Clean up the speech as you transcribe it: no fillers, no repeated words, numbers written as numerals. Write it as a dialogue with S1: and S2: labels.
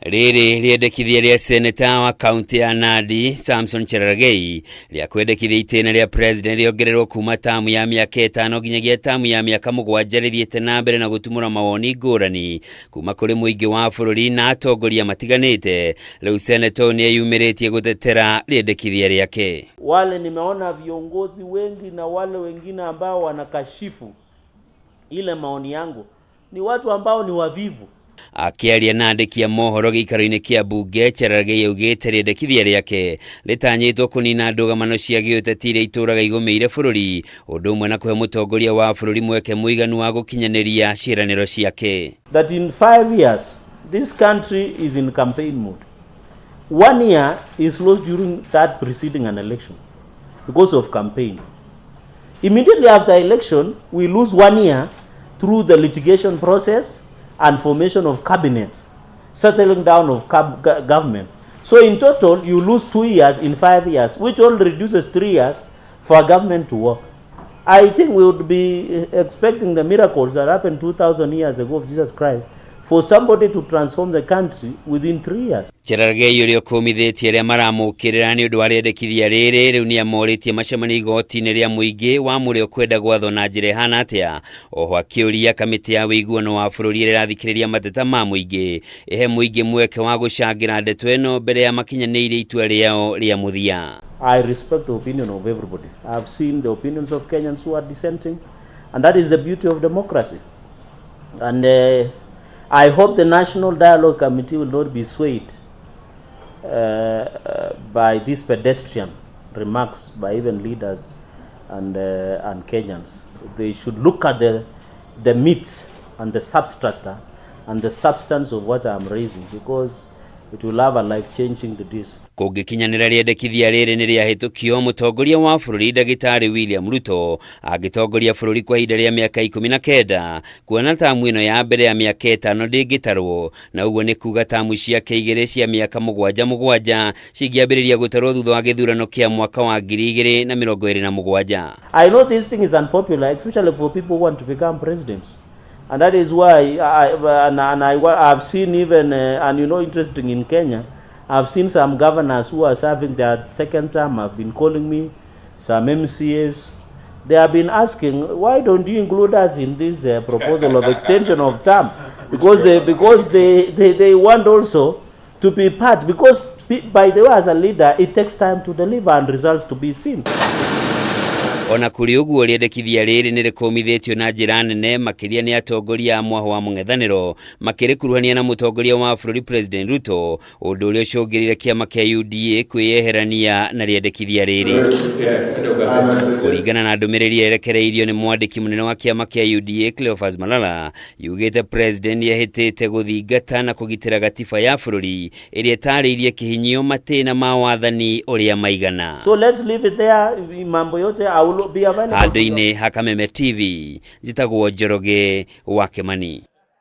S1: Riri riendekithia ria SENATA wa kaunti ya NANDI SAMSON CHERARGEI ria kwendekithia itena ria president riongererwo kuma tamu ya miaka 5 nginyagia tamu ya miaka 7 rithiete na mbere na gutumura mawoni ngurani kuma kuri muingi wa bururi na atongoria matiganite. Riu SENATA ni yumiritie gutetera riendekithia riake.
S2: Wale nimeona viongozi wengi na wale wengine ambao wanakashifu ile maoni yangu ni watu ambao ni wavivu.
S1: Akiaria na andiki ya MOHORO GIIKARO-INI kia mbunge CHERARGEI augite riendekithia riake ritanyitwo kunina ndugamano cia giũteti ituraga igumeire bururi undu umwe na kuhe mutongoria wa bururi mweke muiganu wa gukinyaniria ciraniro ciake.
S2: That in 5 years this country is in campaign mode. 1 year is lost during that preceding an election because of campaign. Immediately after election we lose 1 year through the litigation process and formation of cabinet, settling down of government. So in total you lose 2 years in 5 years, which only reduces 3 years for government to work. I think we would be expecting the miracles that happened 2,000 years ago of Jesus Christ for somebody to transform the country within 3 years.
S1: CHERARGEI urio kumithitie ria maramukirira ni undu wa riendekithia riri riu ni amoritie macemani igoti-ini ria muingi wa murio kwenda gwathwo na njira ihana atia. Oho akiuria kamiti ya wiguano wa bururi ira irathikiriria mateta ma muingi ihe muingi mweke wa gucangira ndeto ino mbere ya makinyaniire itua riao ria muthia.
S2: I respect the opinion of everybody. I have seen the opinions of Kenyans who are dissenting, and that is the beauty of democracy. And I hope the National Dialogue Committee will not be swayed by these pedestrian remarks by even leaders and Kenyans. They should look at the meat and the substrata and the substance of what I am raising, because it will have a life-changing to this.
S1: Kungikinyanira riendekithia riri ni riahitukio mutongoria wa bururi Dagitari William Ruto agitongoria bururi kwa ihinda ria miaka 19 kuona tamu ino ya mbere ya miaka 5 ndingitarwo, na uguo ni kuga tamu ciake igiri cia miaka 7 cingiambiriria gutarwo thutha wa githurano kia mwaka wa 2027.
S2: I know this thing is unpopular, especially for people who want to become presidents. And that is why I've seen even, and you know, interesting in Kenya, I've seen some governors who are serving their second term have been calling me, some MCAs. They have been asking, why don't you include us in this proposal of extension of term? Because they want also to be part, because by the way, as a leader, it takes time to deliver and results to be seen.
S1: Ona kuri uguo riendekithia riri ni rikumithitio na njira nene makiria ni atongoria mwaho wa mung'ethaniro makirikuruhania na mutongoria wa bururi President Ruto, undu uria ucungirire kiama kia UDA kwiyeherania na riendekithia riri. Kuringana na ndumiriri yerekereirio ni mwandiki munene wa kiama kia UDA Cleophas Malala, yugite president yehitite guthingata na kugitira gatiba ya bururi iria itariirie kihinyio matena ma wathani uria maigana.
S2: So let's leave it there. Mambo yote
S1: Handũ-inĩ ha Kameme TV, njĩtagwo Njoroge wa Kimani.